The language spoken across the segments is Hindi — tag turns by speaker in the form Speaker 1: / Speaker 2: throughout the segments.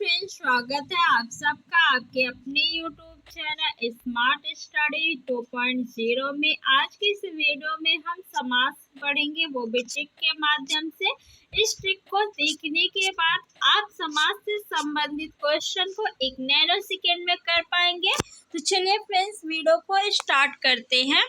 Speaker 1: फ्रेंड्स, स्वागत है आप सबका आपके अपने यूट्यूब चैनल स्मार्ट स्टडी 2.0 में। आज की इस वीडियो में हम समास पढ़ेंगे, वो भी ट्रिक के माध्यम से। इस ट्रिक को सीखने के बाद आप समास से संबंधित क्वेश्चन को एक नैनो सेकेंड में कर पाएंगे। तो चलिए फ्रेंड्स, वीडियो को स्टार्ट करते हैं।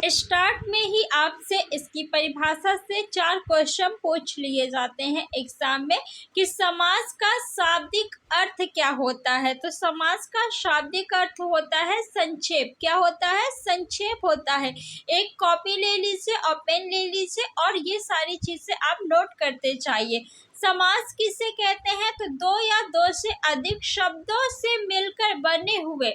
Speaker 1: स्टार्ट में ही आपसे इसकी परिभाषा से 4 क्वेश्चन पूछ लिए जाते हैं एग्जाम में कि समास का शाब्दिक अर्थ क्या होता है। तो समास का शाब्दिक अर्थ होता है संक्षेप। क्या होता है? संक्षेप होता है। एक कॉपी ले लीजिए और पेन ले लीजिए और ये सारी चीजें आप नोट करते जाइए। समास किसे कहते हैं? तो दो या दो से अधिक शब्दों से मिलकर बने हुए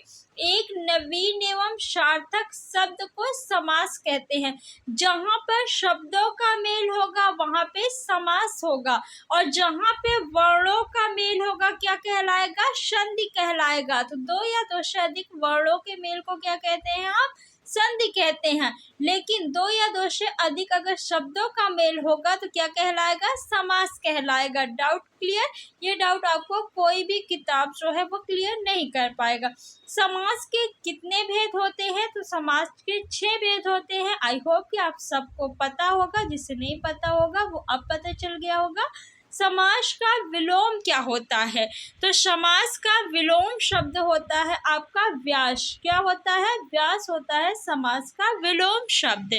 Speaker 1: एक नवीन एवं सार्थक शब्द को समास कहते हैं। जहाँ पर शब्दों का मेल होगा वहाँ पे समास होगा, और जहाँ पे वर्णों का मेल होगा क्या कहलाएगा? संधि कहलाएगा। तो दो या दो से अधिक वर्णों के मेल को क्या कहते हैं आप? संधि कहते हैं। लेकिन दो या दो से अधिक अगर शब्दों का मेल होगा तो क्या कहलाएगा? समास कहलाएगा। Doubt clear? ये डाउट आपको कोई भी किताब जो है वो क्लियर नहीं कर पाएगा। समास के कितने भेद होते हैं? तो समास के 6 भेद होते हैं। आई होप कि आप सबको पता होगा, जिसे नहीं पता होगा वो अब पता चल गया होगा। समास का विलोम क्या होता है? तो समास का विलोम शब्द होता है आपका व्यास। क्या होता है? व्यास होता है समास का विलोम शब्द।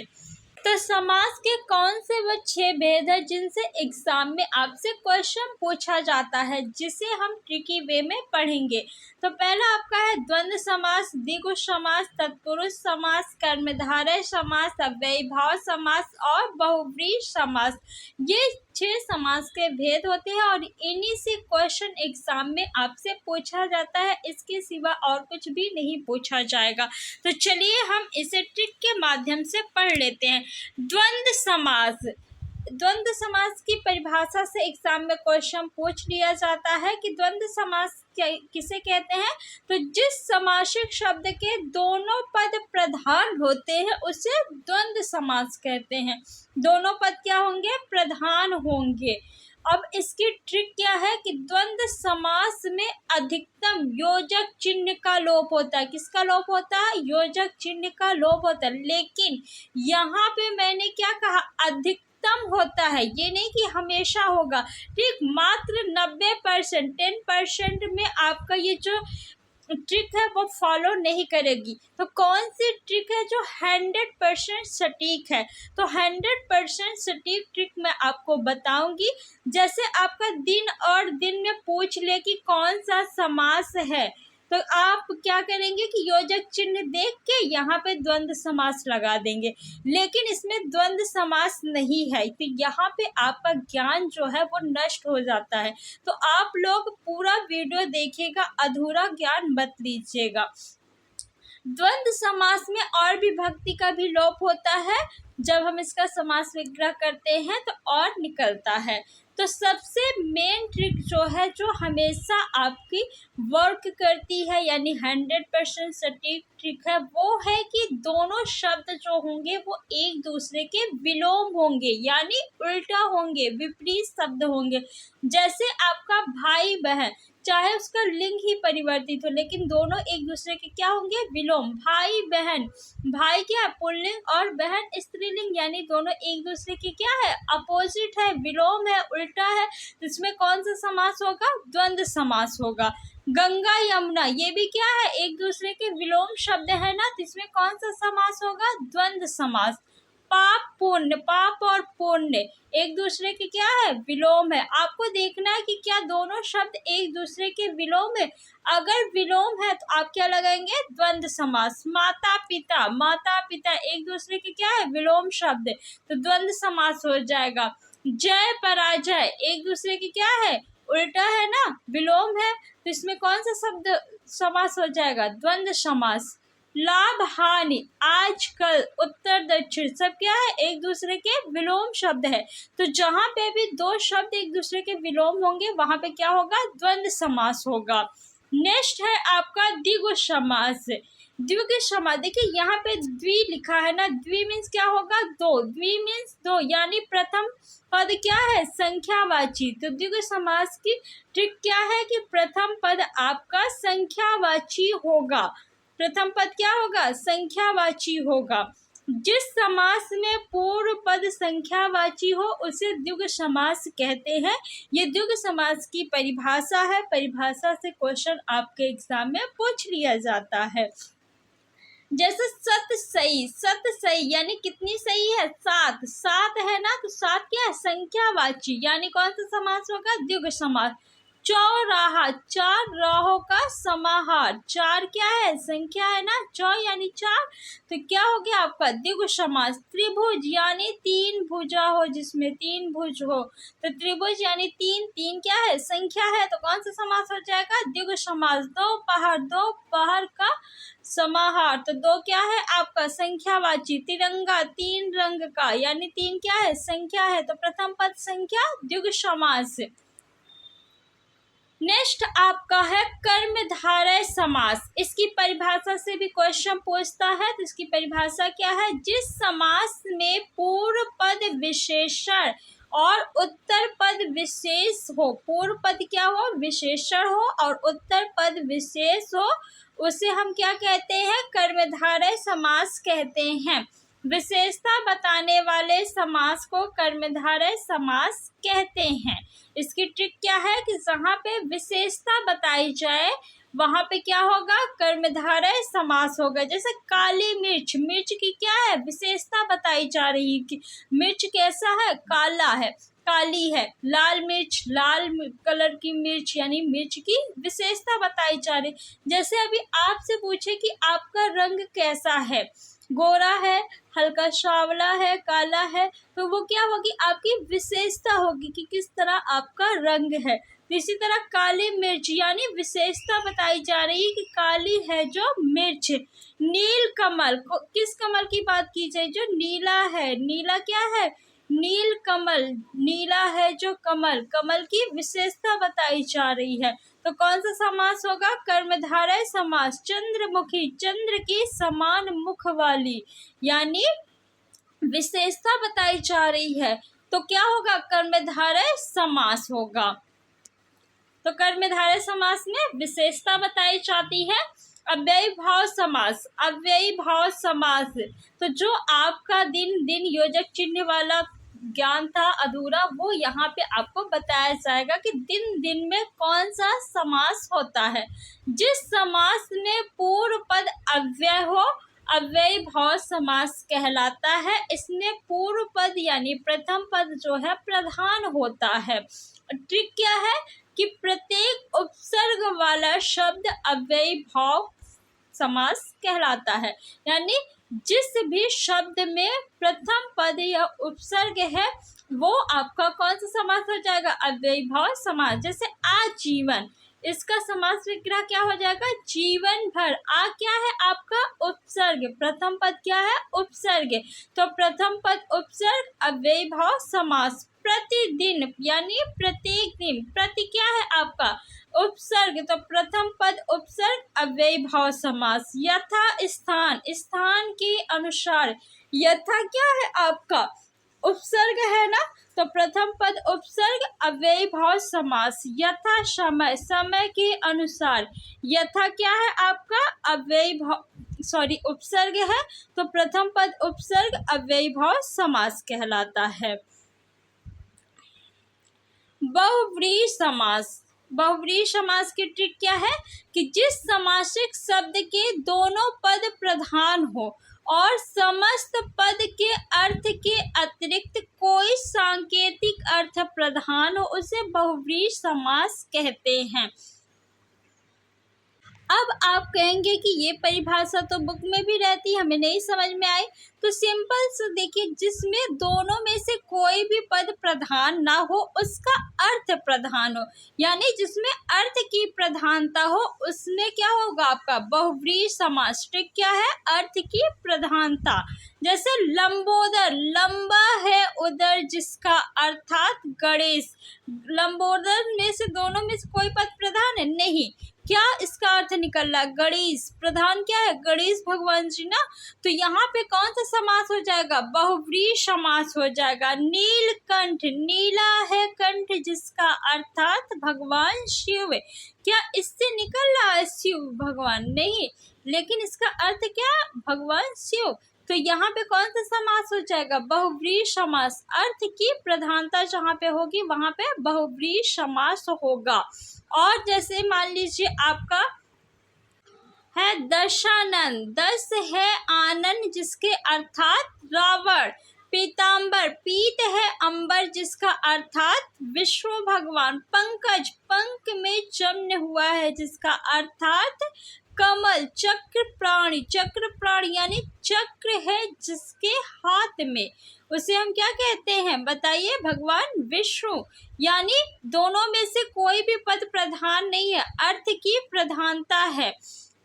Speaker 1: तो समास के कौन से वो 6 भेद है जिनसे एग्जाम में आपसे क्वेश्चन पूछा जाता है, जिसे हम ट्रिकी वे में पढ़ेंगे। तो पहला आपका है द्वंद्व समास, द्विगु समास, तत्पुरुष समास, कर्मधारय समास, अव्ययीभाव समास और बहुव्रीहि समास। ये 6 समास के भेद होते हैं और इन्हीं से क्वेश्चन एग्जाम में आपसे पूछा जाता है। इसके सिवा और कुछ भी नहीं पूछा जाएगा। तो चलिए हम इसे ट्रिक के माध्यम से पढ़ लेते हैं। द्वंद्व समास। द्वंद्व समास की परिभाषा से एग्जाम में क्वेश्चन पूछ लिया जाता है कि द्वंद्व समास किसे कहते हैं। तो जिस समासिक शब्द के दोनों पद प्रधान होते हैं उसे द्वंद्व समास कहते हैं। दोनों पद क्या होंगे? प्रधान होंगे। अब इसकी ट्रिक क्या है कि द्वंद्व समास में अधिकतम योजक चिन्ह का लोप होता है। किसका लोप होता है? योजक चिन्ह का लोप होता है। लेकिन यहाँ पे मैंने क्या कहा? अधिकतम होता है, ये नहीं कि हमेशा होगा। ठीक, मात्र 90%, 10% में आपका ये जो ट्रिक है वो फॉलो नहीं करेगी। तो कौन सी ट्रिक है जो 100% सटीक है? तो 100% सटीक ट्रिक मैं आपको बताऊंगी। जैसे आपका दिन और दिन में पूछ ले कि कौन सा समास है, तो आप क्या करेंगे कि योजक चिन्ह देख के यहाँ पे द्वंद्व समास लगा देंगे। लेकिन इसमें द्वंद्व समास नहीं है, तो यहाँ पे आपका ज्ञान जो है वो नष्ट हो जाता है। तो आप लोग पूरा वीडियो देखिएगा, अधूरा ज्ञान मत लीजिएगा। द्वंद्व समास में और विभक्ति का भी लोप होता है। जब हम इसका समास विग्रह करते हैं तो और निकलता है। तो सबसे मेन ट्रिक जो है, जो हमेशा आपकी वर्क करती है, यानी 100% सटीक ट्रिक है, वो है कि दोनों शब्द जो होंगे वो एक दूसरे के विलोम होंगे, यानी उल्टा होंगे, विपरीत शब्द होंगे। जैसे आपका भाई बहन, चाहे उसका लिंग ही परिवर्तित हो, लेकिन दोनों एक दूसरे के क्या होंगे? विलोम। भाई बहन, भाई क्या है? पुल्लिंग और बहन स्त्रीलिंग, यानी दोनों एक दूसरे के क्या है? अपोजिट है, विलोम है, उल्टा है। तो इसमें कौन सा समास होगा? द्वंद्व समास होगा। गंगा यमुना, ये भी क्या है? एक दूसरे के विलोम शब्द है ना, तो इसमें कौन सा समास होगा? द्वंद्व समास। पाप पुण्य, पाप और पुण्य एक दूसरे के क्या है? विलोम है। आपको देखना है कि क्या दोनों शब्द एक दूसरे के विलोम है। अगर विलोम है तो आप क्या लगाएंगे? द्वंद्व समास। माता पिता, माता पिता एक दूसरे के क्या है? विलोम शब्द, तो द्वंद्व समास हो जाएगा। जय पराजय एक दूसरे की क्या है? उल्टा है ना, विलोम है, तो इसमें कौन सा शब्द समास हो जाएगा? द्वंद्व समास। लाभ हानि, आज कल, उत्तर दक्षिण सब क्या है? एक दूसरे के विलोम शब्द है। तो जहाँ पे भी दो शब्द एक दूसरे के विलोम होंगे वहां पे क्या होगा? द्वंद्व समास होगा। नेक्स्ट है आपका द्विगु समास। द्विगु समास, देखिए यहाँ पे द्वि लिखा है ना, द्वि मीन्स क्या होगा, दो, द्वि मीन्स दो, यानी प्रथम पद क्या है, संख्यावाची। तो द्विगु समास की ट्रिक क्या है कि प्रथम पद आपका संख्यावाची होगा। प्रथम पद क्या होगा, संख्यावाची होगा। जिस समास में पूर्व पद संख्यावाची हो उसे द्विगु समास कहते हैं। ये द्विगु समास की परिभाषा है, परिभाषा से क्वेश्चन आपके एग्जाम में पूछ लिया जाता है। जैसे सत सही, सत सही यानी कितनी सही है, सात, सात है ना, तो सात क्या है, संख्यावाची, यानी कौन सा समास होगा, द्विगु समास। चौराहा, चार राहों का समाहार, चार क्या है, संख्या है ना, चौ यानी चार, तो क्या हो गया आपका द्विगु समास। त्रिभुज यानी तीन भुजा हो, जिसमें तीन भुज हो, तो त्रिभुज यानी तीन, तीन क्या है, संख्या है, तो कौन सा समास हो जाएगा, द्विगु समास। दो पहर का समाहार, तो दो क्या है आपका संख्यावाची। तिरंगा, तीन रंग का, यानी तीन क्या है, संख्या है, तो प्रथम पद संख्या, द्विगु समास। नेक्स्ट आपका है कर्मधारय समास। इसकी परिभाषा से भी क्वेश्चन पूछता है, तो इसकी परिभाषा क्या है, जिस समास में पूर्व पद विशेषण और उत्तर पद विशेष हो, पूर्व पद क्या हो, विशेषण हो, और उत्तर पद विशेष हो, उसे हम क्या कहते हैं, कर्मधारय समास कहते हैं। विशेषता बताने वाले समास को कर्मधारय समास कहते हैं। इसकी ट्रिक क्या है कि जहाँ पे विशेषता बताई जाए वहाँ पे क्या होगा, कर्मधारय समास होगा। जैसे काली मिर्च, मिर्च की क्या है, विशेषता बताई जा रही है कि मिर्च कैसा है, काला है, काली है। लाल मिर्च, लाल कलर की मिर्च, यानी मिर्च की विशेषता बताई जा रही। जैसे अभी आपसे पूछे कि आपका रंग कैसा है, गोरा है, हल्का सांवला है, काला है, तो वो क्या होगी, आपकी विशेषता होगी कि किस तरह आपका रंग है। तो इसी तरह काली मिर्च यानी विशेषता बताई जा रही है कि काली है जो मिर्च। नील कमल, किस कमल की बात की जाए, जो नीला है, नीला क्या है, नील कमल, नीला है जो कमल, कमल की विशेषता बताई जा रही है। तो कौन सा समास होगा, कर्मधारय समास। चंद्रमुखी, चंद्र की समान मुख वाली, यानी विशेषता बताई जा रही है, तो क्या होगा, कर्मधारय समास होगा। तो कर्मधारय समास में विशेषता बताई जाती है। अव्ययी भाव समास, अव्ययी भाव समास, तो जो आपका दिन, दिन योजक चिन्ह वाला ज्ञान था अधूरा, वो यहाँ पे आपको बताया जाएगा कि दिन, दिन में कौन सा समास होता है। जिस समास में पूर्व पद अव्यय हो, अव्ययी भाव समास कहलाता है। इसमें पूर्व पद यानी प्रथम पद जो है प्रधान होता है। ट्रिक क्या है कि प्रत्येक उपसर्ग वाला शब्द अव्ययी भाव समास कहलाता है, यानी जिस भी शब्द में प्रथम पद या उपसर्ग है वो आपका कौन सा समास हो जाएगा, अव्ययी भाव समास। जैसे आजीवन, इसका समास विग्रह क्या हो जाएगा, जीवन भर। आ क्या है आपका उपसर्ग, प्रथम पद क्या है, उपसर्ग, तो प्रथम पद उपसर्ग, अव्ययी भाव समास। प्रतिदिन यानी प्रत्येक दिन, प्रति क्या है आपका उपसर्ग, तो प्रथम पद उपसर्ग, अव्ययी भाव समास। यथा स्थान, स्थान के अनुसार, यथा क्या है आपका उपसर्ग है ना, तो प्रथम पद उपसर्ग, अव्ययी भाव समास। यथा समय, समय के अनुसार, यथा क्या है आपका अव्ययी भाव उपसर्ग है, तो प्रथम पद उपसर्ग, अव्ययी भाव समास कहलाता है। बहुव्रीहि समास, बहुव्रीहि समास की ट्रिक क्या है कि जिस समासिक शब्द के दोनों पद प्रधान हो और समस्त पद के अर्थ के अतिरिक्त कोई सांकेतिक अर्थ प्रधान हो, उसे बहुव्रीहि समास कहते हैं। अब आप कहेंगे कि ये परिभाषा तो बुक में भी रहती, हमें नहीं समझ में आई। तो सिंपल से देखिए, जिसमें दोनों में से कोई भी पद प्रधान ना हो उसका अर्थ प्रधान हो, यानी जिसमें अर्थ की प्रधानता हो उसमें क्या होगा आपका बहुव्रीहि समास। ट्रिक क्या है, अर्थ की प्रधानता। जैसे लंबोदर, लंबा है उदर जिसका, अर्थात गणेश। लंबोदर में से दोनों में से कोई पद प्रधान है नहीं, क्या इसका अर्थ निकल रहा है? गणेश प्रधान क्या है? गणेश भगवान जी ना। तो यहाँ पे कौन सा समास हो जाएगा? बहुव्रीहि समास हो जाएगा। नीलकंठ, नीला है कंठ जिसका, अर्थात भगवान शिव। क्या इससे निकल रहा है शिव भगवान? नहीं, लेकिन इसका अर्थ क्या? भगवान शिव। तो यहाँ पे कौन सा समास हो जाएगा? बहुव्रीहि समास। अर्थ की प्रधानता जहाँ पे होगी वहां पे बहुव्रीहि समास होगा। और जैसे मान लीजिए आपका है दशानन, दस है आनंद जिसके, अर्थात रावण। पीतांबर, पीत है अंबर जिसका, अर्थात विष्णु भगवान। पंकज, पंख में चमन हुआ है जिसका, अर्थात कमल। चक्र प्राणी, चक्र प्राणी यानी चक्र है जिसके हाथ में, उसे हम क्या कहते हैं? बताइए। भगवान विष्णु। यानी दोनों में से कोई भी पद प्रधान नहीं है, अर्थ की प्रधानता है।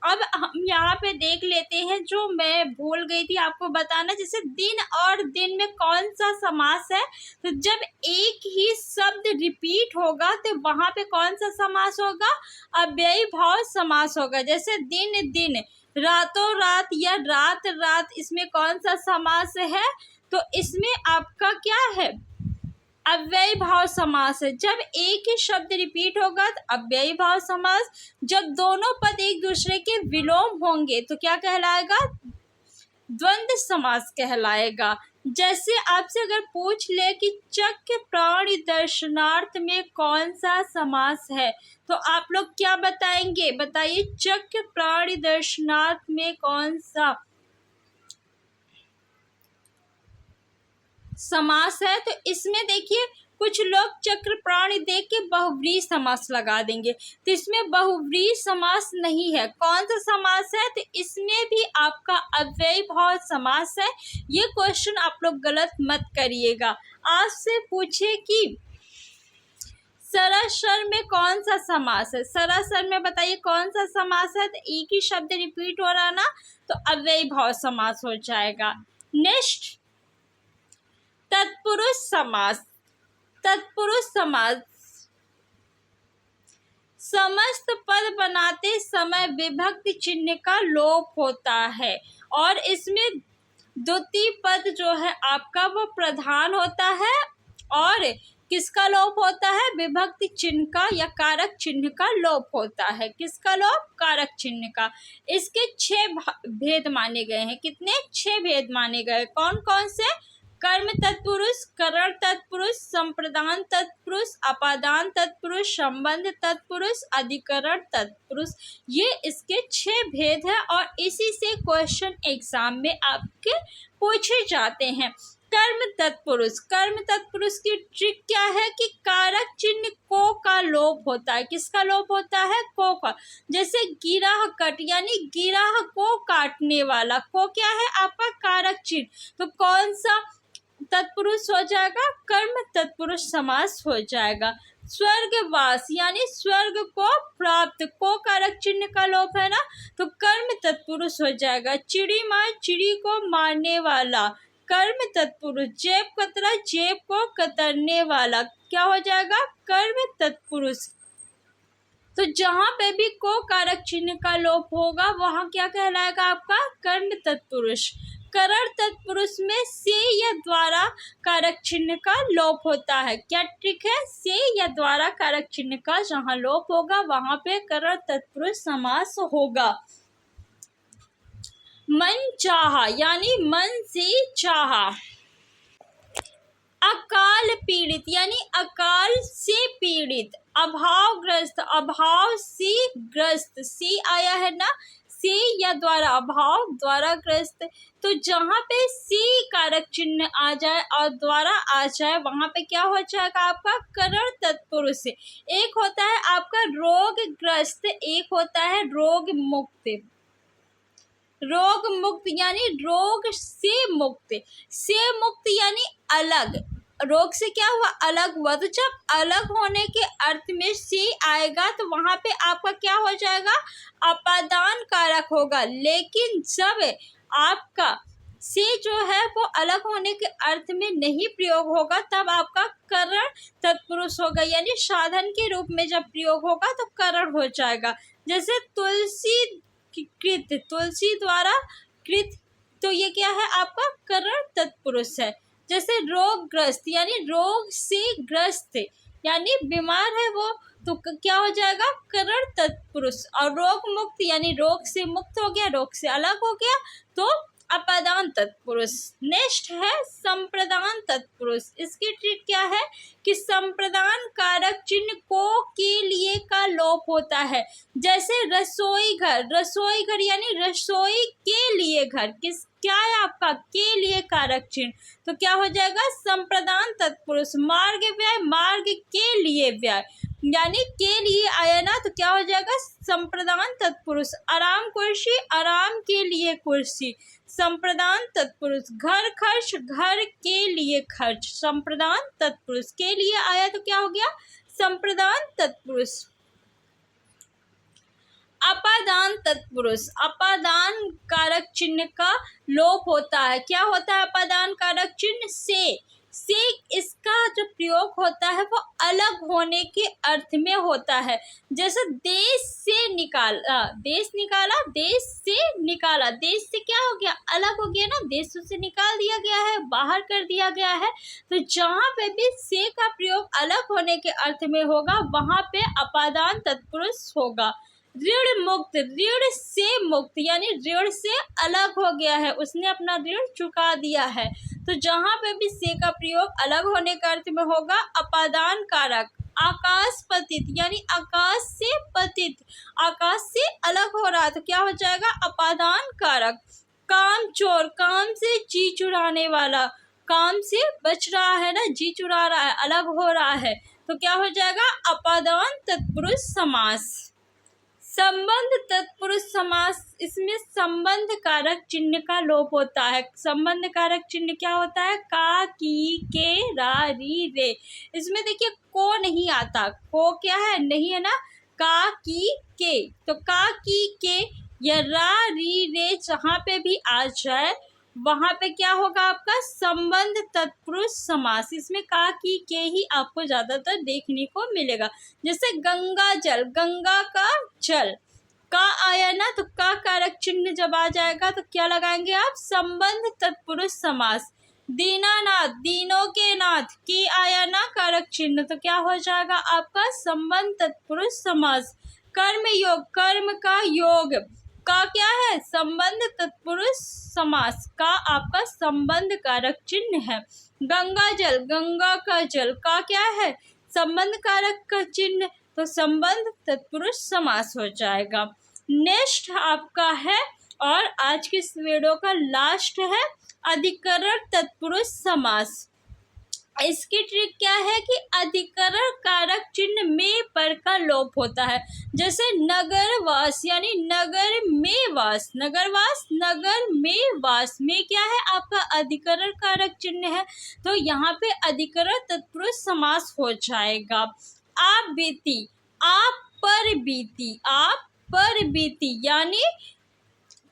Speaker 1: अब हम यहाँ पे देख लेते हैं, जो मैं भूल गई थी आपको बताना, जैसे दिन और दिन में कौन सा समास है। तो जब एक ही शब्द रिपीट होगा तो वहां पे कौन सा समास होगा? अव्ययी भाव समास होगा। जैसे दिन दिन, रातों रात या रात रात, इसमें कौन सा समास है? तो इसमें आपका क्या है? अव्ययी भाव समास है। जब एक ही शब्द रिपीट होगा तो अव्ययी भाव समास। जब दोनों पद एक दूसरे के विलोम होंगे तो क्या कहलाएगा? द्वंद्व समास कहलाएगा। जैसे आपसे अगर पूछ ले कि चक्र प्राणी दर्शनार्थ में कौन सा समास है, तो आप लोग क्या बताएंगे? बताइए, चक्र प्राणी दर्शनार्थ में कौन सा समास है? तो इसमें देखिए, कुछ लोग चक्र प्राणी देख के बहुव्रीहि समास लगा देंगे, तो इसमें बहुव्रीहि समास नहीं है। कौन सा समास है? तो इसमें भी आपका अव्ययी भाव समास है। ये क्वेश्चन आप लोग गलत मत करिएगा। आपसे पूछे कि सरासर में कौन सा समास है? सरासर में बताइए कौन सा समास है? तो एक ही शब्द रिपीट हो रहा ना, तो अव्ययी भाव समास हो जाएगा। नेक्स्ट, तत्पुरुष समास। तत्पुरुष समास समस्त पद बनाते समय विभक्ति चिन्ह का लोप होता है, और इसमें द्वितीय पद जो है आपका वो प्रधान होता है, और किसका लोप होता है? विभक्ति चिन्ह का या कारक चिन्ह का लोप होता है। किसका लोप? कारक चिन्ह का। इसके 6 भेद माने गए हैं। कितने? 6 भेद माने गए। कौन कौन से? कर्म तत्पुरुष, करण तत्पुरुष, संप्रदान तत्पुरुष, अपादान तत्पुरुष, संबंध तत्पुरुष, अधिकरण तत्पुरुष। ये इसके 6 भेद है, और इसी से क्वेश्चन एग्जाम में आपके पूछे जाते हैं। कर्म तत्पुरुष, कर्म तत्पुरुष की ट्रिक क्या है कि कारक चिन्ह को का लोप होता है। किसका लोप होता है? को का। जैसे गिराह कट, यानी गिराह को काटने वाला, को क्या है? आपका कारक चिन्ह। तो कौन सा तत्पुरुष हो जाएगा? कर्म तत्पुरुष समास हो जाएगा। स्वर्गवास यानी स्वर्ग को प्राप्त, को कारक चिन्ह का लोप है ना, तो कर्म तत्पुरुष हो जाएगा। चिड़ी मार, चिड़ी को मारने वाला, कर्म तत्पुरुष। जेब कतरा, जेब को कतरने वाला, क्या हो जाएगा? कर्म तत्पुरुष। तो जहां पे भी को कारक चिन्ह का लोप होगा वहां क्या कहलाएगा? आपका कर्म तत्पुरुष। करण तत्पुरुष में से या द्वारा कारक चिन्ह का लोप होता है। क्या ट्रिक है? से या द्वारा कारक चिन्ह का जहां लोप होगा वहां पे करण तत्पुरुष समास होगा। मन चाहा यानी मन से चाहा। अकाल पीड़ित यानी अकाल से पीड़ित। अभावग्रस्त, अभाव से ग्रस्त, से आया है ना, से या द्वारा, अभाव द्वारा ग्रस्त। तो जहाँ पे से कारक चिन्ह आ जाए और द्वारा आ जाए वहां पे क्या हो जाएगा? आपका करण तत्पुरुष। एक होता है आपका रोगग्रस्त, एक होता है रोग मुक्त। रोग मुक्त यानी रोग से मुक्त, से मुक्त यानी अलग। रोग से क्या हुआ? अलग हुआ। तो जब अलग होने के अर्थ में से आएगा तो वहां पे आपका क्या हो जाएगा? अपादान कारक होगा। लेकिन जब आपका से जो है वो अलग होने के अर्थ में नहीं प्रयोग होगा, तब आपका करण तत्पुरुष होगा, यानी साधन के रूप में जब प्रयोग होगा तो करण हो जाएगा। जैसे तुलसी कृत, तुलसी द्वारा कृत, तो ये क्या है आपका करण तत्पुरुष है। जैसे रोगग्रस्त यानी रोग से ग्रस्त, यानी बीमार है वो, तो क्या हो जाएगा करण तत्पुरुष। और रोग मुक्त यानी रोग से मुक्त हो गया, रोग से अलग हो गया, तो अपादान तत्पुरुष। नेक्स्ट है संप्रदान तत्पुरुष। इसकी ट्रिक क्या है कि संप्रदान कारक चिन्ह को के लिए का लोप होता है। जैसे रसोई घर, रसोई घर यानी रसोई के लिए घर, किस क्या है आपका के लिए कारक चिन्ह, तो क्या हो जाएगा संप्रदान तत्पुरुष। मार्ग व्यय, मार्ग के लिए व्यय, यानी के लिए आया ना, तो क्या हो जाएगा संप्रदान तत्पुरुष। आराम कुर्सी, आराम के लिए कुर्सी, संप्रदान तत्पुरुष। घर खर्च, घर के लिए खर्च, संप्रदान तत्पुरुष। के लिए आया तो क्या हो गया संप्रदान तत्पुरुष। अपादान तत्पुरुष, अपादान कारक चिन्ह का लोप होता है। क्या होता है अपादान कारक चिन्ह से इसका जो प्रयोग होता है वो अलग होने के अर्थ में होता है। जैसे देश से निकाला, देश निकाला, देश से निकाला, देश से क्या हो गया अलग हो गया ना, देश से निकाल दिया गया है, बाहर कर दिया गया है। तो जहाँ पे भी से का प्रयोग अलग होने के अर्थ में होगा वहाँ पे अपादान तत्पुरुष होगा। ऋण मुक्त, ऋण से मुक्त यानी ऋण से अलग हो गया है, उसने अपना ऋण चुका दिया है। तो जहाँ पे भी से का प्रयोग अलग होने का अर्थ में होगा अपादान कारक। आकाश पतित यानी आकाश से पतित, आकाश से अलग हो रहा है, तो क्या हो जाएगा अपादान कारक। काम चोर, काम से जी चुराने वाला, काम से बच रहा है ना, जी चुरा रहा है, अलग हो रहा है, तो क्या हो जाएगा अपादान तत्पुरुष समास। संबंध तत्पुरुष समास, इसमें संबंध कारक चिन्ह का लोप होता है। संबंध कारक चिन्ह क्या होता है का, की, के, रा, री, रे। इसमें देखिए को नहीं आता, को क्या है नहीं है ना, का, की, के, तो का, की, के या रा, री, रे जहाँ पे भी आ जाए वहाँ पे क्या होगा आपका संबंध तत्पुरुष समास। इसमें का, की, के ही आपको ज्यादातर देखने को मिलेगा। जैसे गंगा जल, गंगा का जल, का आया ना, तो का कारक चिन्ह जब आ जाएगा तो क्या लगाएंगे आप संबंध तत्पुरुष समास। दीनानाथ, दीनों के नाथ, के आया ना कारक चिन्ह, तो क्या हो जाएगा आपका संबंध तत्पुरुष समास। कर्म योग, कर्म का योग, का क्या है संबंध तत्पुरुष समास, का आपका संबंध कारक चिन्ह है। गंगा जल, गंगा का जल, का क्या है संबंध कारक का चिन्ह, तो संबंध तत्पुरुष समास हो जाएगा। नेक्स्ट आपका है और आज की इस वीडियो का लास्ट है अधिकरण तत्पुरुष समास। इसकी ट्रिक क्या है कि अधिकरण कारक चिन्ह में पर का लोप होता है। जैसे नगरवास यानी नगर में वास, नगरवास, नगर में वास में क्या है आपका अधिकरण कारक चिन्ह है, तो यहाँ पे अधिकरण तत्पुरुष समास हो जाएगा। आप बीती, आप पर बीती, आप पर बीती यानी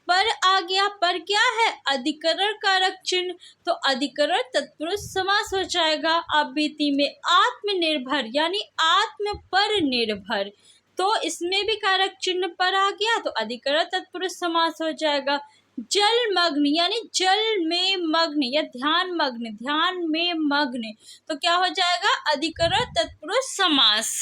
Speaker 1: पर आ गया, पर क्या है अधिकरण कारक चिन्ह, तो अधिकरण तत्पुरुष समास हो जाएगा। अब बीती में आत्मनिर्भर यानी आत्म पर निर्भर, तो इसमें भी कारक चिन्ह पर आ गया तो अधिकरण तत्पुरुष समास हो जाएगा। जलमग्न यानी जल में मग्न या ध्यान मग्न, ध्यान में मग्न, तो क्या हो जाएगा अधिकरण तत्पुरुष समास।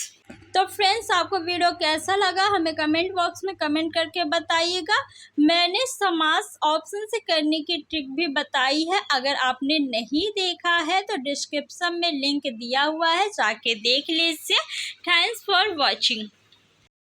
Speaker 1: तो फ्रेंड्स आपको वीडियो कैसा लगा हमें कमेंट बॉक्स में कमेंट करके बताइएगा। मैंने समास ऑप्शन से करने की ट्रिक भी बताई है, अगर आपने नहीं देखा है तो डिस्क्रिप्शन में लिंक दिया हुआ है, जाके देख लीजिए। Thanks for watching.